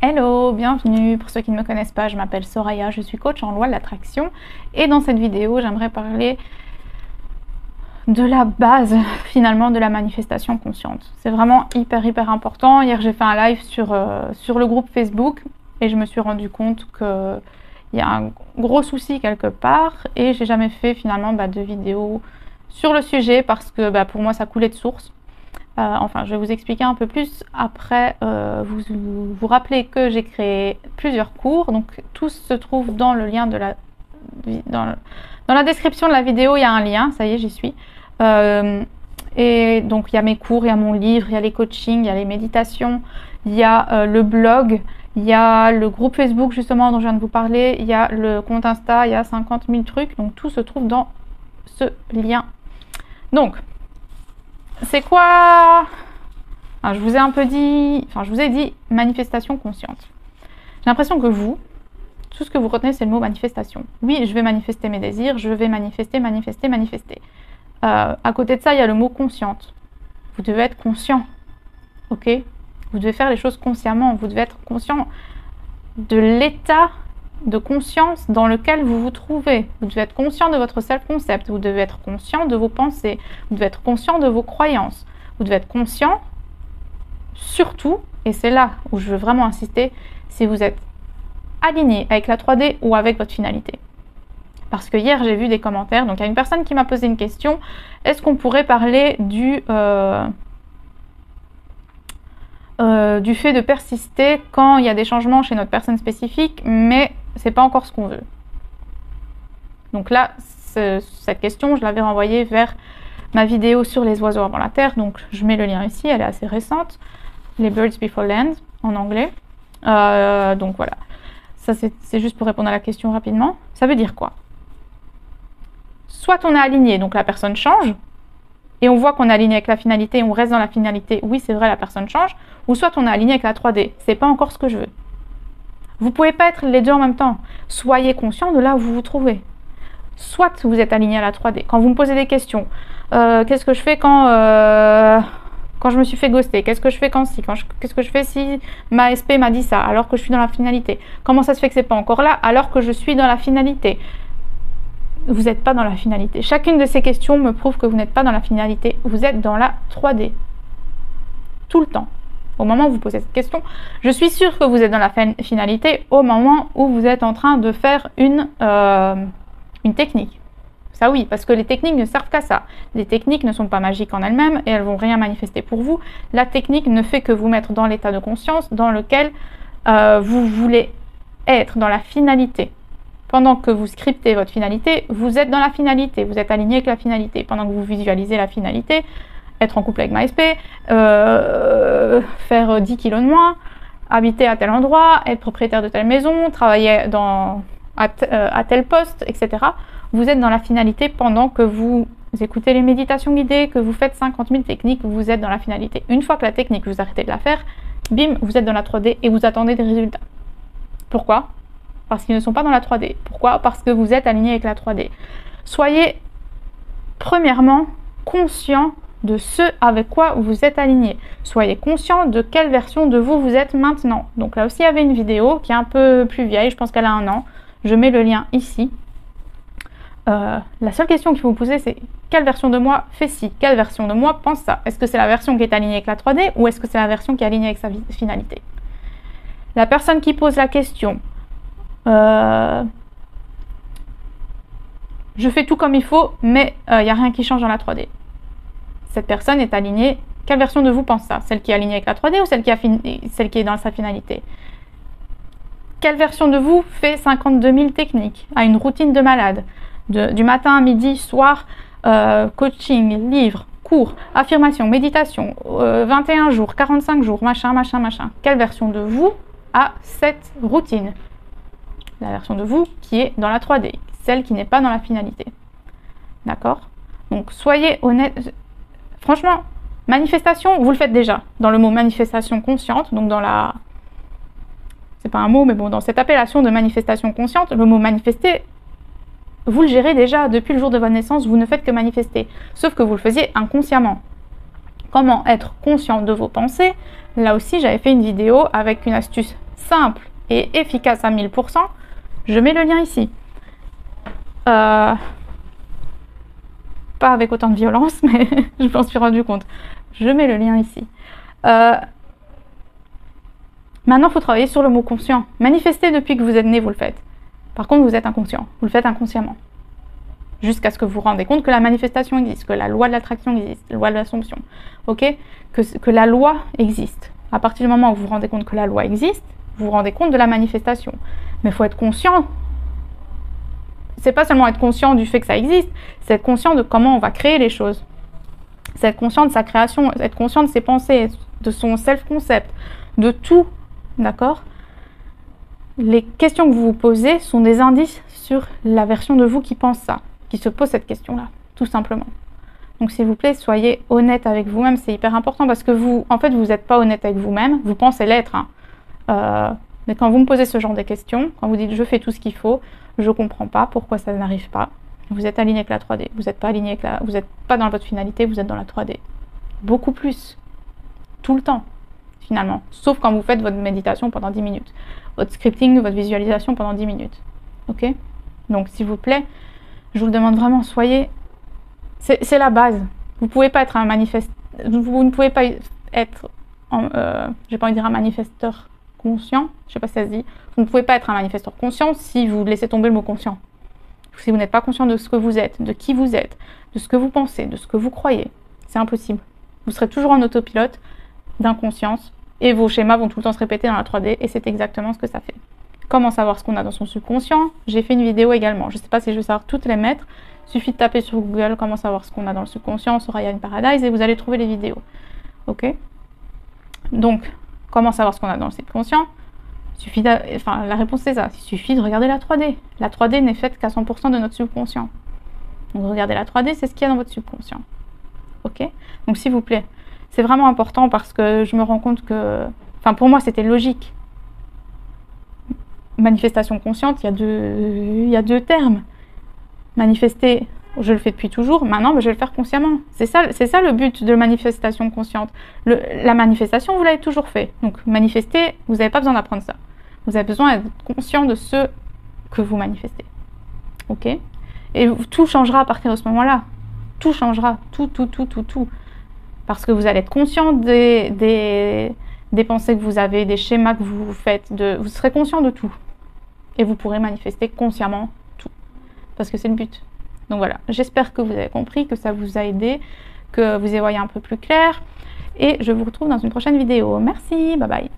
Hello, bienvenue. Pour ceux qui ne me connaissent pas, je m'appelle Soraya, je suis coach en loi de l'attraction et dans cette vidéo, j'aimerais parler de la base finalement de la manifestation consciente. C'est vraiment hyper important. Hier, j'ai fait un live sur le groupe Facebook et je me suis rendu compte qu'il y a un gros souci quelque part et j'ai jamais fait finalement de vidéo sur le sujet parce que pour moi, ça coulait de source. Enfin, je vais vous expliquer un peu plus. Après, vous rappelez que j'ai créé plusieurs cours. Donc, tout se trouve dans le lien de dans la description de la vidéo. Il y a un lien. Ça y est, j'y suis. Et donc, il y a mes cours, il y a mon livre, il y a les coachings, il y a les méditations, il y a le blog, il y a le groupe Facebook justement dont je viens de vous parler, il y a le compte Insta, il y a 50 000 trucs. Donc, tout se trouve dans ce lien. Donc, c'est quoi? Je vous ai un peu dit, je vous ai dit manifestation consciente. J'ai l'impression que tout ce que vous retenez, c'est le mot manifestation. Oui, je vais manifester mes désirs, je vais manifester. À côté de ça, il y a le mot consciente. Vous devez être conscient, ok? Vous devez faire les choses consciemment, vous devez être conscient de l'état de conscience dans lequel vous vous trouvez. Vous devez être conscient de votre self-concept, vous devez être conscient de vos pensées, vous devez être conscient de vos croyances, vous devez être conscient, surtout, et c'est là où je veux vraiment insister, si vous êtes aligné avec la 3D ou avec votre finalité. Parce que hier, j'ai vu des commentaires, donc il y a une personne qui m'a posé une question, est-ce qu'on pourrait parler du fait de persister quand il y a des changements chez notre personne spécifique, mais c'est pas encore ce qu'on veut. Donc là, cette question, je l'avais renvoyée vers ma vidéo sur les oiseaux avant la Terre. Donc je mets le lien ici, elle est assez récente. Les Birds Before Land, en anglais. Donc voilà. Ça, c'est juste pour répondre à la question rapidement. Ça veut dire quoi? Soit on est aligné, donc la personne change, et on voit qu'on est aligné avec la finalité, on reste dans la finalité, oui c'est vrai, la personne change, ou soit on est aligné avec la 3D, c'est pas encore ce que je veux. Vous pouvez pas être les deux en même temps. Soyez conscient de là où vous vous trouvez. Soit vous êtes aligné à la 3D. Quand vous me posez des questions, qu'est-ce que je fais quand je me suis fait ghoster? Qu'est-ce que je fais qu'est-ce que je fais si ma SP m'a dit ça alors que je suis dans la finalité? Comment ça se fait que c'est pas encore là alors que je suis dans la finalité? Vous n'êtes pas dans la finalité. Chacune de ces questions me prouve que vous n'êtes pas dans la finalité. Vous êtes dans la 3D. Tout le temps. Au moment où vous posez cette question, je suis sûre que vous êtes dans la finalité au moment où vous êtes en train de faire une technique. Ça oui, parce que les techniques ne servent qu'à ça. Les techniques ne sont pas magiques en elles-mêmes et elles ne vont rien manifester pour vous. La technique ne fait que vous mettre dans l'état de conscience dans lequel vous voulez être, dans la finalité. Pendant que vous scriptez votre finalité, vous êtes dans la finalité, vous êtes aligné avec la finalité. Pendant que vous visualisez la finalité, être en couple avec ma SP, faire 10 kilos de moins, habiter à tel endroit, être propriétaire de telle maison, travailler à tel poste, etc. Vous êtes dans la finalité pendant que vous écoutez les méditations guidées, que vous faites 50 000 techniques, vous êtes dans la finalité. Une fois que la technique, vous arrêtez de la faire, bim, vous êtes dans la 3D et vous attendez des résultats. Pourquoi? Parce qu'ils ne sont pas dans la 3D. Pourquoi? Parce que vous êtes aligné avec la 3D. Soyez, premièrement, conscient de ce avec quoi vous êtes aligné. Soyez conscient de quelle version de vous vous êtes maintenant. Donc là aussi, il y avait une vidéo qui est un peu plus vieille, je pense qu'elle a 1 an. Je mets le lien ici. La seule question qu'il faut vous poser, c'est quelle version de moi fait ci? Quelle version de moi pense ça? Est-ce que c'est la version qui est alignée avec la 3D ou est-ce que c'est la version qui est alignée avec sa finalité? La personne qui pose la question, je fais tout comme il faut, mais il n'y a rien qui change dans la 3D. Cette personne est alignée. Quelle version de vous pense ça? Celle qui est alignée avec la 3D ou celle qui est dans sa finalité? Quelle version de vous fait 52 000 techniques, a une routine de malade, du matin, midi, soir, coaching, livre, cours, affirmation, méditation, 21 jours, 45 jours, machin. Quelle version de vous a cette routine? La version de vous qui est dans la 3D, celle qui n'est pas dans la finalité. D'accord? Donc soyez honnête. Franchement, manifestation, vous le faites déjà. Dans le mot manifestation consciente, donc dans la... C'est pas un mot, mais bon, dans cette appellation de manifestation consciente, le mot manifester, vous le gérez déjà depuis le jour de votre naissance, vous ne faites que manifester. Sauf que vous le faisiez inconsciemment. Comment être conscient de vos pensées. Là aussi, j'avais fait une vidéo avec une astuce simple et efficace à 1000%. Je mets le lien ici. Pas avec autant de violence, mais je m'en suis rendu compte. Je mets le lien ici. Maintenant, il faut travailler sur le mot conscient. Manifester depuis que vous êtes né, vous le faites. Par contre, vous êtes inconscient. Vous le faites inconsciemment. Jusqu'à ce que vous vous rendez compte que la manifestation existe, que la loi de l'attraction existe, la loi de l'assomption. Ok, que la loi existe. À partir du moment où vous vous rendez compte que la loi existe, vous vous rendez compte de la manifestation. Mais il faut être conscient. C'est pas seulement être conscient du fait que ça existe, c'est être conscient de comment on va créer les choses. C'est être conscient de sa création, être conscient de ses pensées, de son self-concept, de tout. D'accord? Les questions que vous vous posez sont des indices sur la version de vous qui pense ça, qui se pose cette question-là, tout simplement. Donc s'il vous plaît, soyez honnête avec vous-même, c'est hyper important parce que vous, en fait, vous n'êtes pas honnête avec vous-même, vous pensez l'être. Hein. Mais quand vous me posez ce genre de questions, quand vous dites je fais tout ce qu'il faut, je ne comprends pas pourquoi ça n'arrive pas, vous êtes aligné avec la 3D, vous n'êtes pas aligné avec vous n'êtes pas dans votre finalité, vous êtes dans la 3D. Beaucoup plus. Tout le temps. Finalement, sauf quand vous faites votre méditation pendant 10 minutes, votre scripting, votre visualisation pendant 10 minutes. Ok? Donc, s'il vous plaît, je vous le demande vraiment, soyez... C'est la base. Vous ne pouvez pas être un Vous ne pouvez pas être... j'ai pas envie de dire un manifesteur conscient, je sais pas si ça se dit. Vous ne pouvez pas être un manifesteur conscient si vous laissez tomber le mot conscient. Si vous n'êtes pas conscient de ce que vous êtes, de qui vous êtes, de ce que vous pensez, de ce que vous croyez, c'est impossible. Vous serez toujours en autopilote d'inconscience et vos schémas vont tout le temps se répéter dans la 3D et c'est exactement ce que ça fait. Comment savoir ce qu'on a dans son subconscient? J'ai fait une vidéo également. Je ne sais pas si je vais savoir toutes les mettre. Il suffit de taper sur Google comment savoir ce qu'on a dans le subconscient sur Ryan Paradise et vous allez trouver les vidéos. Ok? Donc, comment savoir ce qu'on a dans le subconscient? La réponse c'est ça. Il suffit de regarder la 3D. La 3D n'est faite qu'à 100% de notre subconscient. Donc, regardez la 3D, c'est ce qu'il y a dans votre subconscient. Ok? Donc, s'il vous plaît, c'est vraiment important parce que je me rends compte que... Enfin, pour moi, c'était logique. Manifestation consciente, il y a deux termes. Manifester, je le fais depuis toujours, maintenant je vais le faire consciemment. C'est ça le but de manifestation consciente. La manifestation, vous l'avez toujours fait. Donc manifester, vous n'avez pas besoin d'apprendre ça. Vous avez besoin d'être conscient de ce que vous manifestez. Ok? Et tout changera à partir de ce moment-là. Tout changera. Tout. Parce que vous allez être conscient des pensées que vous avez, des schémas que vous faites. Vous serez conscient de tout. Et vous pourrez manifester consciemment tout. Parce que c'est le but. Donc voilà, j'espère que vous avez compris, que ça vous a aidé, que vous y voyez un peu plus clair. Et je vous retrouve dans une prochaine vidéo. Merci, bye bye.